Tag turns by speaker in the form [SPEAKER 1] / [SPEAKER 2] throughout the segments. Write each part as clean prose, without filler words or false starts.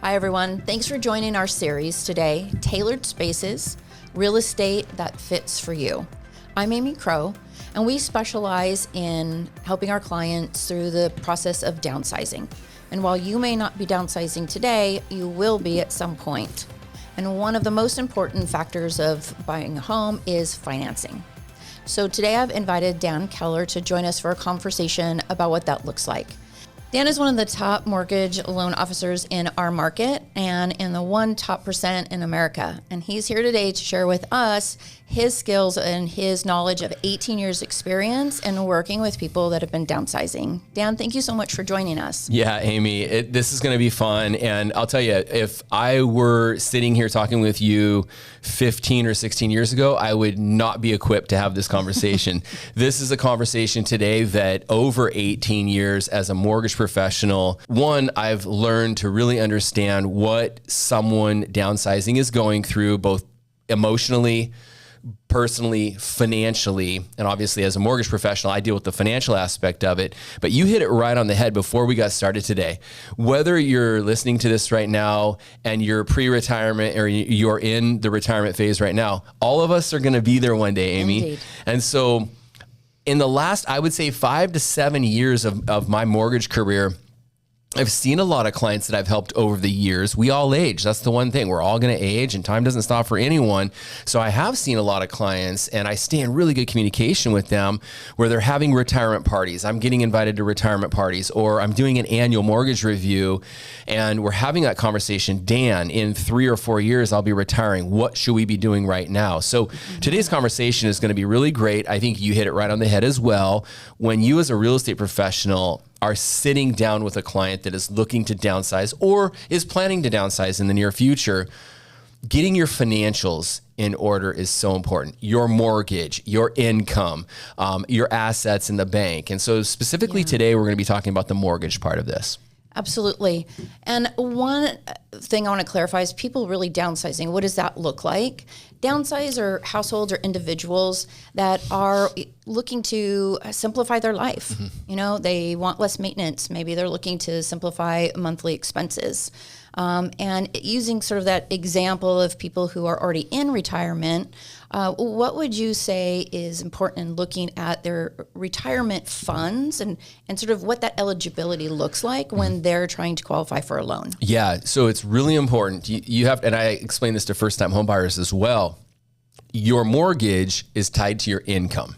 [SPEAKER 1] Hi, everyone. Thanks for joining our series today, Tailored Spaces, Real Estate That Fits for You. I'm Amy Crow, and we specialize in helping our clients through the process of downsizing. And while you may not be downsizing today, you will be at some point. And one of the most important factors of buying a home is financing. So today I've invited Dan Keller to join us for a conversation about what that looks like. Dan is one of the top mortgage loan officers in our market and in the top 1% in America. And he's here today to share with us his skills and his knowledge of 18 years experience in working with people that have been downsizing. Dan, thank you so much for joining us.
[SPEAKER 2] Yeah, Amy, this is going to be fun. And I'll tell you, if I were sitting here talking with you 15 or 16 years ago, I would not be equipped to have this conversation. This is a conversation today that over 18 years as a mortgage professional, one, I've learned to really understand what someone downsizing is going through, both emotionally, personally, financially, and obviously as a mortgage professional, I deal with the financial aspect of it. But you hit it right on the head before we got started today. Whether you're listening to this right now and you're pre-retirement or you're in the retirement phase right now, all of us are going to be there one day, Amy.
[SPEAKER 1] Indeed.
[SPEAKER 2] And so in the last, I would say 5 to 7 years of my mortgage career, I've seen a lot of clients that I've helped over the years. We all age. That's the one thing. We're all going to age and time doesn't stop for anyone. So I have seen a lot of clients and I stay in really good communication with them where they're having retirement parties. I'm getting invited to retirement parties, or I'm doing an annual mortgage review and we're having that conversation. Dan, in 3 or 4 years, I'll be retiring. What should we be doing right now? So today's conversation is going to be really great. I think you hit it right on the head as well. When you as a real estate professional are sitting down with a client that is looking to downsize or is planning to downsize in the near future, getting your financials in order is so important. Your mortgage, your income, your assets in the bank. And so specifically today, we're going to be talking about the mortgage part of this.
[SPEAKER 1] Absolutely. And one thing I want to clarify is people really downsizing. What does that look like? Downsize are households or individuals that are looking to simplify their life. Mm-hmm. You know, they want less maintenance. Maybe they're looking to simplify monthly expenses. And using sort of that example of people who are already in retirement, what would you say is important in looking at their retirement funds and sort of what that eligibility looks like when they're trying to qualify for a loan?
[SPEAKER 2] Yeah, so it's really important. You have, and I explain this to first-time homebuyers as well, your mortgage is tied to your income.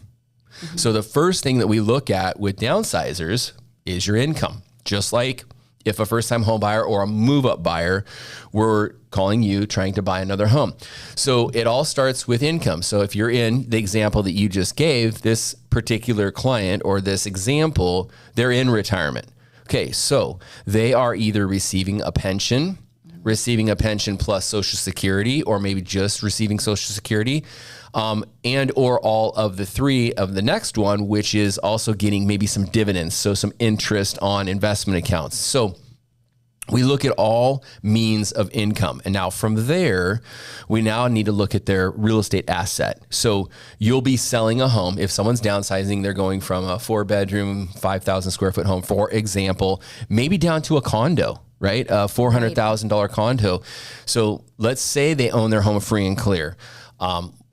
[SPEAKER 2] Mm-hmm. So the first thing that we look at with downsizers is your income, just like if a first-time home buyer or a move-up buyer were calling you trying to buy another home. So it all starts with income. So if you're in the example that you just gave, this particular client or this example, they're in retirement. Okay, so they are either receiving a pension plus Social Security, or maybe just receiving Social Security, and or all of the three of the next one, which is also getting maybe some dividends, so some interest on investment accounts. So we look at all means of income. And now from there, we now need to look at their real estate asset. So you'll be selling a home. If someone's downsizing, they're going from a 4-bedroom, 5,000 square foot home, for example, maybe down to a condo, right? A $400,000 condo. So let's say they own their home free and clear.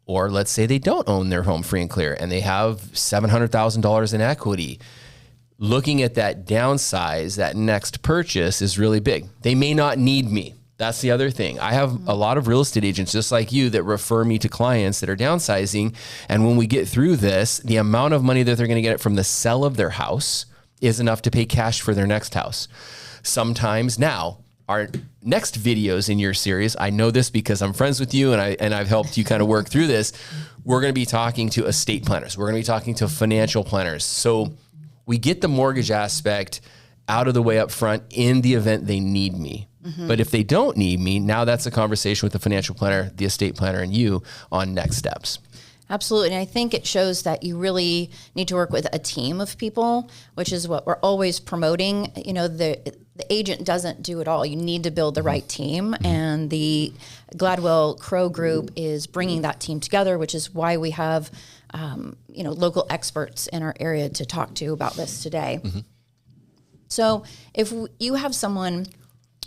[SPEAKER 2] Or let's say they don't own their home free and clear and they have $700,000 in equity. Looking at that downsize, that next purchase is really big. They may not need me. That's the other thing. I have a lot of real estate agents just like you that refer me to clients that are downsizing. And when we get through this, the amount of money that they're going to get from the sale of their house is enough to pay cash for their next house. Sometimes now, our next videos in your series, I know this because I'm friends with you and I've helped you kind of work through this. We're going to be talking to estate planners. We're going to be talking to financial planners. So we get the mortgage aspect out of the way up front in the event they need me. Mm-hmm. But if they don't need me, now that's a conversation with the financial planner, the estate planner, and you on next steps.
[SPEAKER 1] Absolutely. And I think it shows that you really need to work with a team of people, which is what we're always promoting. You know, the agent doesn't do it all. You need to build the right team. And the Gladwell Crow Group is bringing that team together, which is why we have, local experts in our area to talk to about this today. Mm-hmm. So if you have someone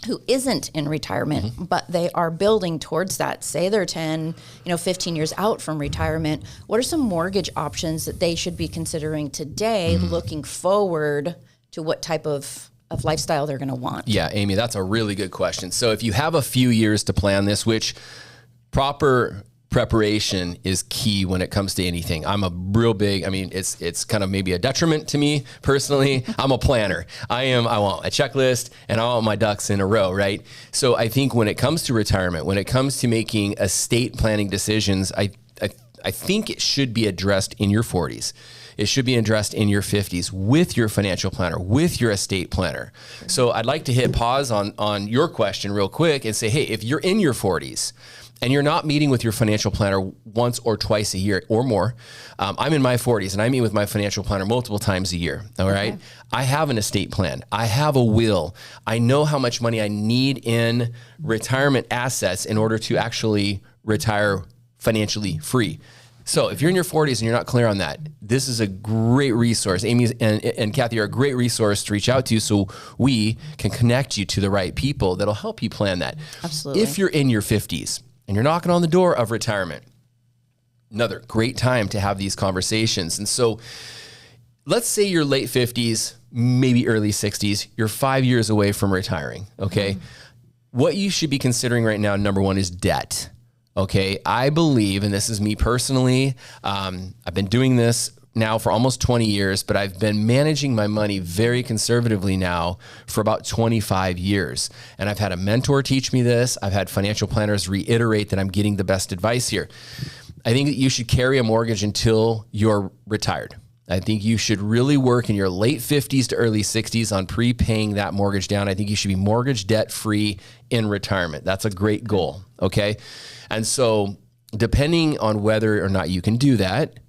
[SPEAKER 1] who isn't in retirement, but they are building towards that. Say they're 10, 15 years out from retirement. What are some mortgage options that they should be considering today, looking forward to what type of lifestyle they're going to want?
[SPEAKER 2] Yeah, Amy, that's a really good question. So if you have a few years to plan this, which proper preparation is key when it comes to anything. I'm a real big, it's kind of maybe a detriment to me personally. I'm a planner. I want a checklist and I want my ducks in a row, right? So I think when it comes to retirement, when it comes to making estate planning decisions, I think it should be addressed in your 40s. It should be addressed in your 50s with your financial planner, with your estate planner. So I'd like to hit pause on your question real quick and say, hey, if you're in your 40s, and you're not meeting with your financial planner once or twice a year or more. I'm in my 40s and I meet with my financial planner multiple times a year. All right. Okay. I have an estate plan. I have a will. I know how much money I need in retirement assets in order to actually retire financially free. So if you're in your 40s and you're not clear on that, this is a great resource. Amy and Kathy are a great resource to reach out to so we can connect you to the right people that'll help you plan that.
[SPEAKER 1] Absolutely.
[SPEAKER 2] If you're in your 50s, and you're knocking on the door of retirement, another great time to have these conversations. And so let's say you're late 50s, maybe early 60s, you're 5 years away from retiring, okay? What you should be considering right now, number one, is debt, okay? I believe, and this is me personally, I've been doing this now for almost 20 years, but I've been managing my money very conservatively now for about 25 years. And I've had a mentor teach me this. I've had financial planners reiterate that I'm getting the best advice here. I think that you should carry a mortgage until you're retired. I think you should really work in your late 50s to early 60s on prepaying that mortgage down. I think you should be mortgage debt free in retirement. That's a great goal, okay? And so depending on whether or not you can do that,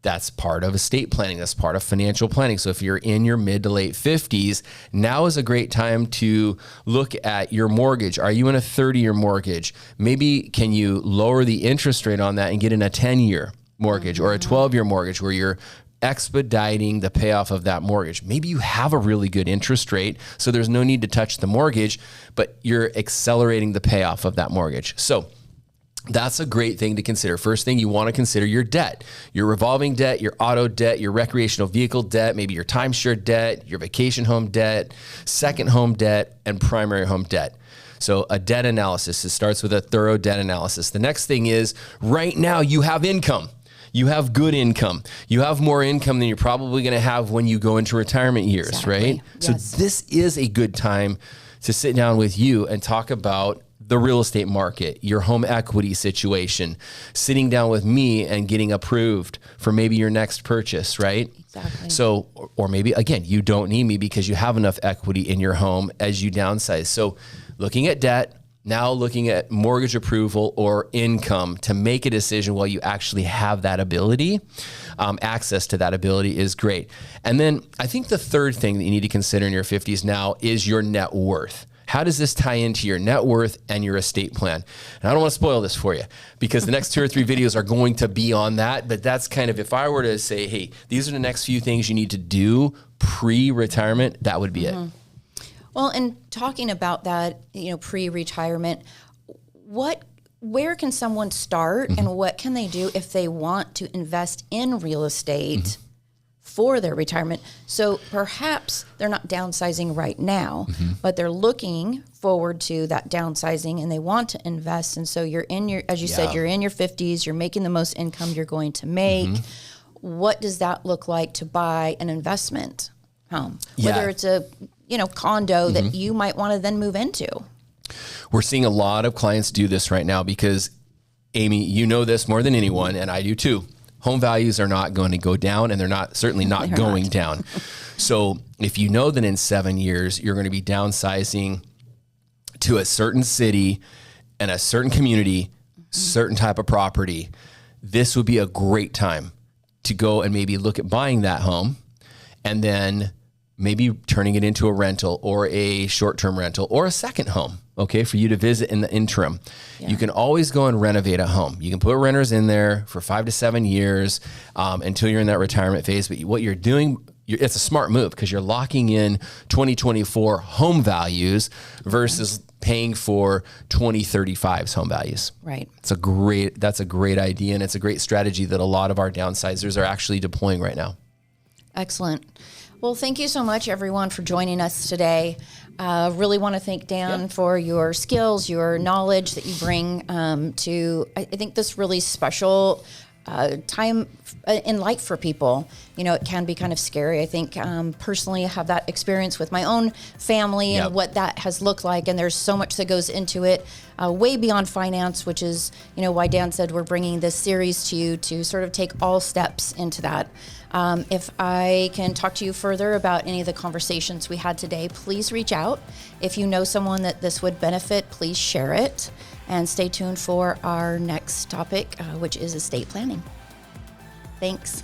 [SPEAKER 2] that's part of estate planning. That's part of financial planning. So if you're in your mid to late 50s, now is a great time to look at your mortgage. Are you in a 30-year mortgage? Maybe can you lower the interest rate on that and get in a 10-year mortgage or a 12-year mortgage where you're expediting the payoff of that mortgage. Maybe you have a really good interest rate, so there's no need to touch the mortgage, but you're accelerating the payoff of that mortgage. So that's a great thing to consider. First thing, you want to consider your debt, your revolving debt, your auto debt, your recreational vehicle debt, maybe your timeshare debt, your vacation home debt, second home debt, and primary home debt. So a debt analysis, it starts with a thorough debt analysis. The next thing is right now you have income. You have good income. You have more income than you're probably going to have when you go into retirement years, exactly. Right? Yes. So this is a good time to sit down with you and talk about the real estate market, your home equity situation, sitting down with me and getting approved for maybe your next purchase, right?
[SPEAKER 1] Exactly.
[SPEAKER 2] So, or maybe again, you don't need me because you have enough equity in your home as you downsize. So looking at debt, now looking at mortgage approval or income to make a decision while you actually have that ability, access to that ability is great. And then I think the third thing that you need to consider in your 50s now is your net worth. How does this tie into your net worth and your estate plan? And I don't want to spoil this for you because the next 2 or 3 videos are going to be on that, but that's kind of, if I were to say, hey, these are the next few things you need to do pre-retirement, that would be it.
[SPEAKER 1] Well, and talking about that, pre-retirement, where can someone start and what can they do if they want to invest in real estate for their retirement? So perhaps they're not downsizing right now, but they're looking forward to that downsizing and they want to invest. And so you're in your, as you said, you're in your 50s, you're making the most income you're going to make. What does that look like to buy an investment home? Whether it's a condo that you might want to then move into.
[SPEAKER 2] We're seeing a lot of clients do this right now because, Amy, you know this more than anyone, and I do too. Home values are not going to go down, and they're certainly not going down. So if you know that in 7 years, you're going to be downsizing to a certain city and a certain community, certain type of property, this would be a great time to go and maybe look at buying that home and then maybe turning it into a rental or a short-term rental or a second home, okay, for you to visit in the interim. Yeah. You can always go and renovate a home. You can put renters in there for 5 to 7 years until you're in that retirement phase. But what you're doing it's a smart move because you're locking in 2024 home values versus paying for 2035's home values.
[SPEAKER 1] Right.
[SPEAKER 2] That's a great idea. And it's a great strategy that a lot of our downsizers are actually deploying right now.
[SPEAKER 1] Excellent. Well, thank you so much, everyone, for joining us today. Really want to thank Dan for your skills, your knowledge that you bring to, I think, this really special time in life for people. You know, it can be kind of scary. I think personally I have that experience with my own family and what that has looked like. And there's so much that goes into it, way beyond finance, which is, you know, why Dan said we're bringing this series to you to sort of take all steps into that. If I can talk to you further about any of the conversations we had today, please reach out. If you know someone that this would benefit, please share it. And stay tuned for our next topic, which is estate planning. Thanks.